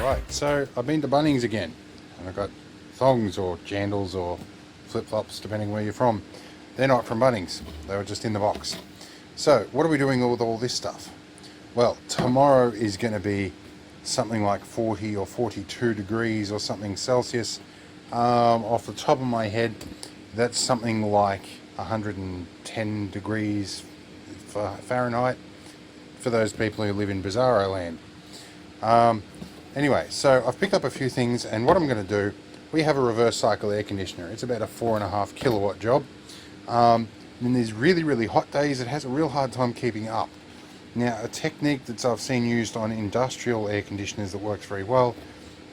Alright, so I've been to Bunnings again, and I've got thongs or jandals or flip-flops depending where you're from. They're not from Bunnings, they were just in the box. So what are we doing with all this stuff? Well, tomorrow is going to be something like 40 or 42 degrees or something Celsius. Off the top of my head, that's something like 110 degrees Fahrenheit for those people who live in Bizarro land. Anyway, so I've picked up a few things, and what I'm going to do, we have a reverse cycle air conditioner. It's about a 4.5 kilowatt job. In these really hot days, it has a real hard time keeping up. Now, a technique that I've seen used on industrial air conditioners that works very well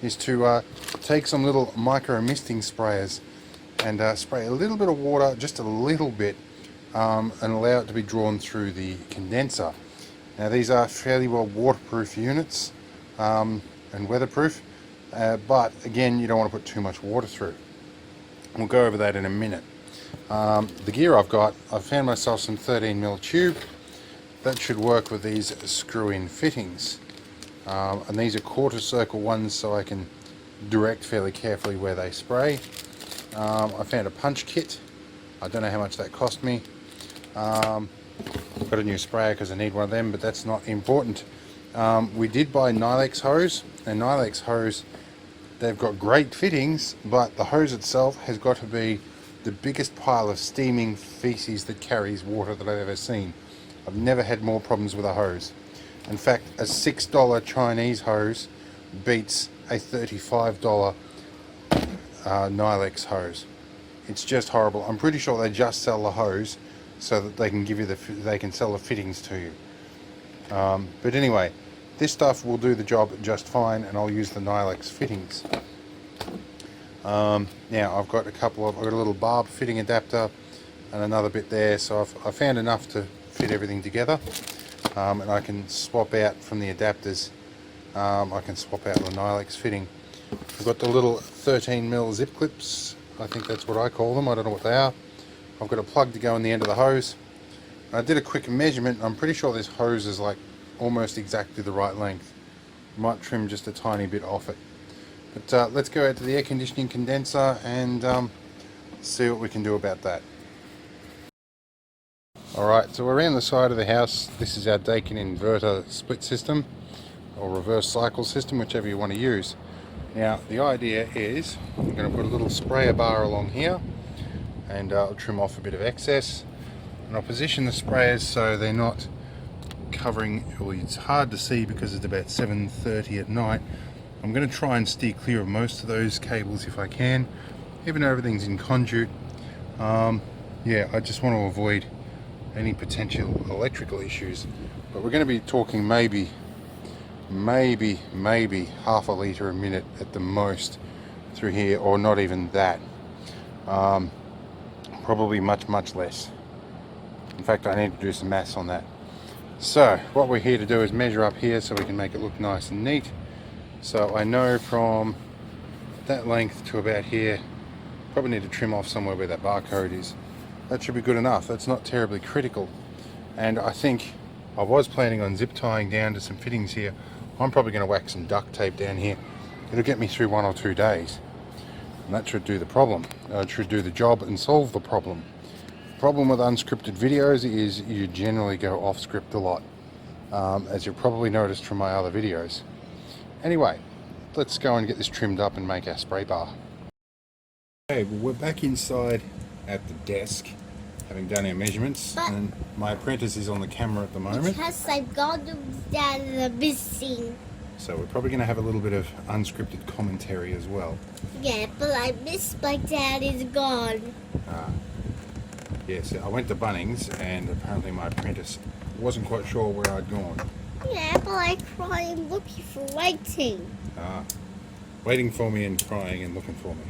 is to take some little micro misting sprayers and spray a little bit of water, just a little bit, and allow it to be drawn through the condenser. Now, these are fairly well waterproof units and weatherproof, but again, you don't want to put too much water through. We'll go over that in a minute. The gear I've got, I've found myself some 13mm tube. That should work with these screw-in fittings. And these are quarter circle ones, so I can direct fairly carefully where they spray. I found a punch kit. I don't know how much that cost me. Got a new sprayer because I need one of them, but that's not important. We did buy Nylex hose, and Nylex hose, they've got great fittings, but the hose itself has got to be the biggest pile of steaming feces that carries water that I've ever seen. I've never had more problems with a hose. In fact, a $6 Chinese hose beats a $35 Nylex hose. It's just horrible. I'm pretty sure they just sell the hose so that they can give you they can sell the fittings to you. But anyway, this stuff will do the job just fine, and I'll use the Nylex fittings. Now I've got I've got a little barb fitting adapter and another bit there, so I found enough to fit everything together, and I can swap out from the adapters. I can swap out the Nylex fitting. I've got the little 13mm zip clips. I think that's what I call them. I don't know what they are. I've got a plug to go in the end of the hose. I did a quick measurement. I'm pretty sure this hose is like almost exactly the right length. Might trim just a tiny bit off it. But let's go out to the air conditioning condenser and see what we can do about that. Alright, so around the side of the house, this is our Dakin inverter split system, or reverse cycle system, whichever you want to use. Now, the idea is, I'm going to put a little sprayer bar along here, and I'll trim off a bit of excess, and I'll position the sprayers so they're not covering, well, it's hard to see because it's about 7:30 at night. I'm going to try and steer clear of most of those cables if I can, even though everything's in conduit. Yeah, I just want to avoid any potential electrical issues, but we're going to be talking maybe half a litre a minute at the most through here, or not even that. Probably much less. In fact, I need to do some maths on that. So what we're here to do is measure up here so we can make it look nice and neat. So I know from that length to about here, probably need to trim off somewhere where that barcode is. That should be good enough. That's not terribly critical. And I think I was planning on zip tying down to some fittings here. I'm probably going to whack some duct tape down here. It'll get me through 1 or 2 days. And that should do the problem. It should do the job and solve the problem. The problem with unscripted videos is you generally go off script a lot, as you've probably noticed from my other videos. Anyway, let's go and get this trimmed up and make our spray bar. Okay, well, we're back inside at the desk, having done our measurements, and my apprentice is on the camera at the moment. Because I've got the missing. So we're probably going to have a little bit of unscripted commentary as well. Yeah, but I miss my dad is gone. Yes, I went to Bunnings, and apparently my apprentice wasn't quite sure where I'd gone. Yeah, but I crying looking for waiting. Waiting for me and crying and looking for me.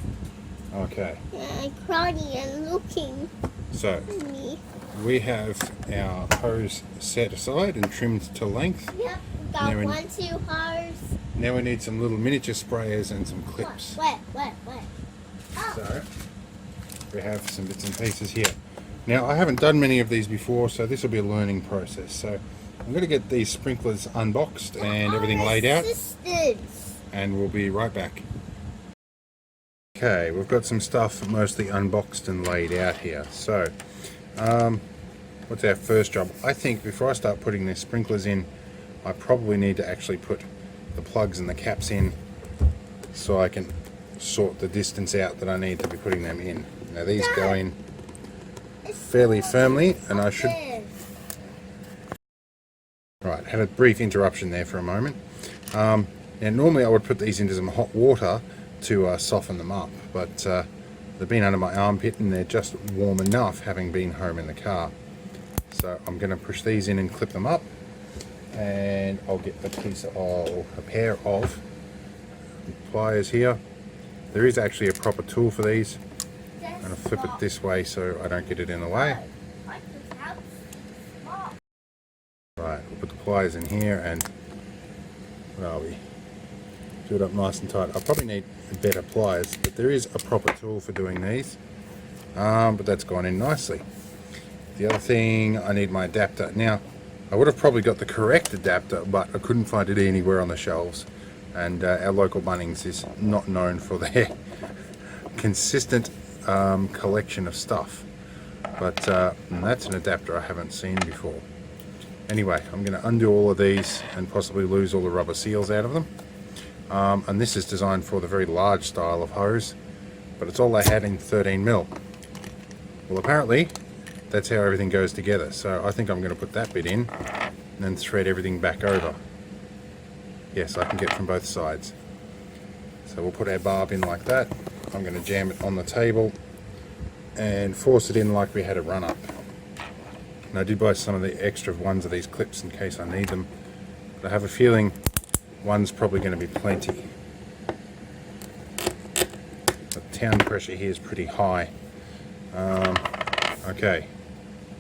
Okay. Yeah, I'm crying and looking so for me. We have our hose set aside and trimmed to length. Yep, got 1, 2 hose. Now we need some little miniature sprayers and some clips. Wait. Oh. So we have some bits and pieces here. Now I haven't done many of these before, so this will be a learning process. So I'm going to get these sprinklers unboxed and everything laid out. Assistance. and we'll be right back. Okay, we've got some stuff mostly unboxed and laid out here. So, what's our first job? I think before I start putting the sprinklers in, I probably need to actually put the plugs and the caps in so I can sort the distance out that I need to be putting them in. Now these go in fairly firmly, and I should... Right, had a brief interruption there for a moment. Now normally I would put these into some hot water to soften them up, but they've been under my armpit and they're just warm enough having been home in the car. So I'm going to push these in and clip them up, and I'll get a pair of pliers here. There is actually a proper tool for these. I'm going to flip it this way so I don't get it in the way. Right, we'll put the pliers in here and where are we? Do it up nice and tight. I probably need better pliers, but there is a proper tool for doing these. But that's gone in nicely. The other thing, I need my adapter. Now, I would have probably got the correct adapter, but I couldn't find it anywhere on the shelves. And our local Bunnings is not known for their consistent collection of stuff. But that's an adapter I haven't seen before. Anyway, I'm going to undo all of these and possibly lose all the rubber seals out of them. And this is designed for the very large style of hose, but it's all they had in 13mm. Well, apparently that's how everything goes together, so I think I'm going to put that bit in and then thread everything back over. Yes, I can get from both sides. So we'll put our barb in like that. I'm going to jam it on the table and force it in like we had a run up. And I did buy some of the extra ones of these clips in case I need them, but I have a feeling one's probably going to be plenty. The town pressure here is pretty high. Okay,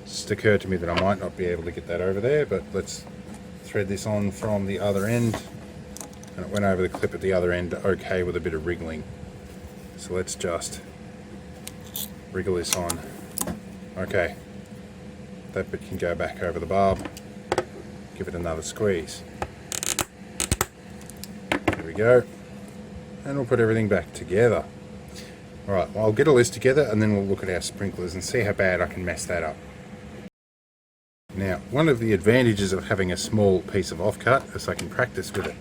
it's just occurred to me that I might not be able to get that over there, but let's thread this on from the other end. And it went over the clip at the other end okay with a bit of wriggling. So let's just wriggle this on. Okay, that bit can go back over the barb. Give it another squeeze. There we go. And we'll put everything back together. Alright, well, I'll get all this together and then we'll look at our sprinklers and see how bad I can mess that up. Now, one of the advantages of having a small piece of offcut is I can practice with it.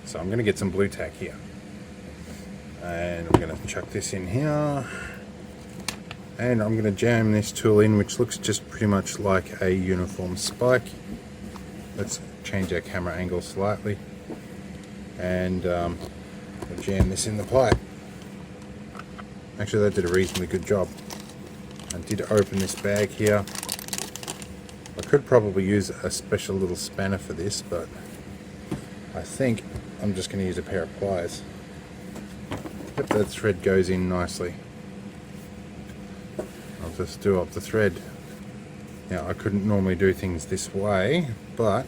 So I'm going to get some blue tack here. And I'm going to chuck this in here. And I'm going to jam this tool in, which looks just pretty much like a uniform spike. Let's change our camera angle slightly. And we'll jam this in the pipe. Actually, that did a reasonably good job. I did open this bag here. I could probably use a special little spanner for this, but I think I'm just going to use a pair of pliers. Yep, that thread goes in nicely. I'll just do up the thread. Now, I couldn't normally do things this way, but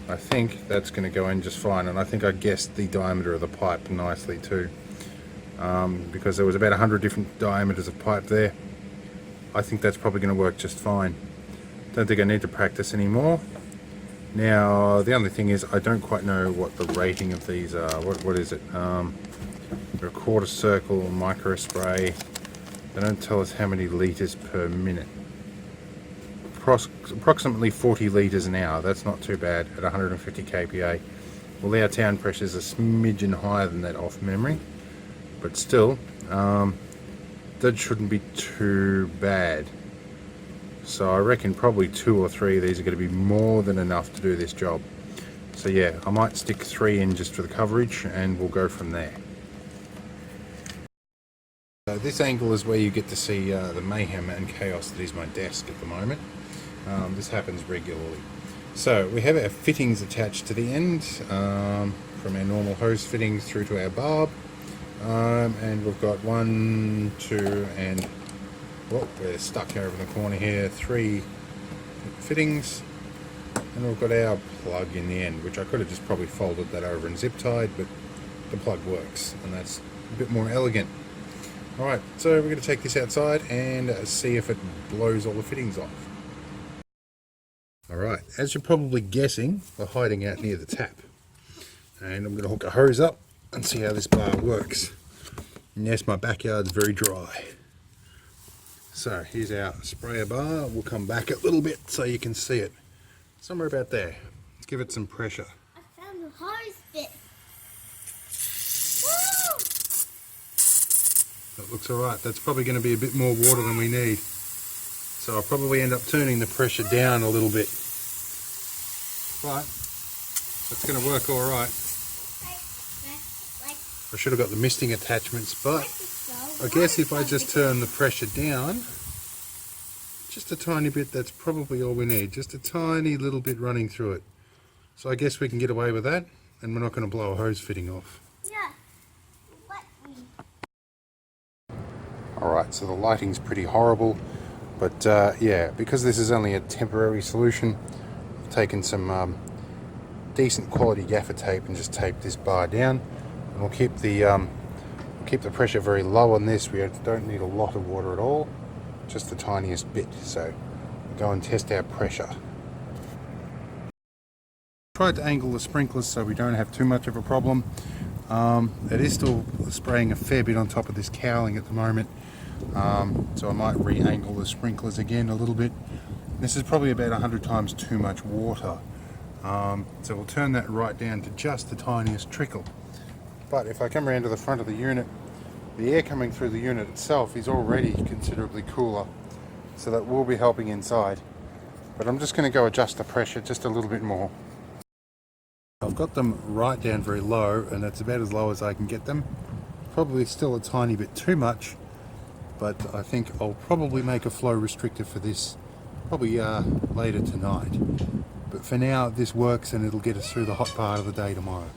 I think that's going to go in just fine, and I think I guessed the diameter of the pipe nicely too, because there was about 100 different diameters of pipe there. I think that's probably going to work just fine. Don't think I need to practice anymore. Now, the only thing is I don't quite know what the rating of these are. What is it? They're a quarter circle micro spray. They don't tell us how many litres per minute. Approximately 40 litres an hour. That's not too bad at 150 kPa. Well, our town pressure is a smidgen higher than that off memory, but still, that shouldn't be too bad. So I reckon probably 2 or 3 of these are going to be more than enough to do this job. So yeah, I might stick 3 in just for the coverage and we'll go from there. So this angle is where you get to see the mayhem and chaos that is my desk at the moment. This happens regularly. So we have our fittings attached to the end, from our normal hose fittings through to our barb. And we've got 1, 2, and well, we're stuck over in the corner here, 3 fittings, and we've got our plug in the end, which I could have just probably folded that over and zip tied, but the plug works, and that's a bit more elegant. Alright, so we're going to take this outside and see if it blows all the fittings off. Alright, as you're probably guessing, we're hiding out near the tap. And I'm going to hook a hose up and see how this bar works. And yes, my backyard's very dry. So here's our sprayer bar. We'll come back a little bit so you can see it. Somewhere about there. Let's give it some pressure. I found the hose bit. Woo! That looks alright. That's probably going to be a bit more water than we need. So I'll probably end up turning the pressure down a little bit. But that's going to work alright. I should have got the misting attachments, but I guess if I just turn the pressure down just a tiny bit, that's probably all we need. Just a tiny little bit running through it. So I guess we can get away with that, and we're not going to blow a hose fitting off. Yeah. Let me. Alright, so the lighting's pretty horrible, but yeah, because this is only a temporary solution, I've taken some decent quality gaffer tape and just taped this bar down. And we'll keep the pressure very low on this. We don't need a lot of water at all, just the tiniest bit. So we'll go and test our pressure. Tried to angle the sprinklers so we don't have too much of a problem. It is still spraying a fair bit on top of this cowling at the moment, so I might re-angle the sprinklers again a little bit. This is probably about 100 times too much water, so we'll turn that right down to just the tiniest trickle. But if I come around to the front of the unit, the air coming through the unit itself is already considerably cooler, so that will be helping inside. But I'm just going to go adjust the pressure just a little bit more. I've got them right down very low, and that's about as low as I can get them. Probably still a tiny bit too much, but I think I'll probably make a flow restrictor for this probably later tonight. But for now, this works and it'll get us through the hot part of the day tomorrow.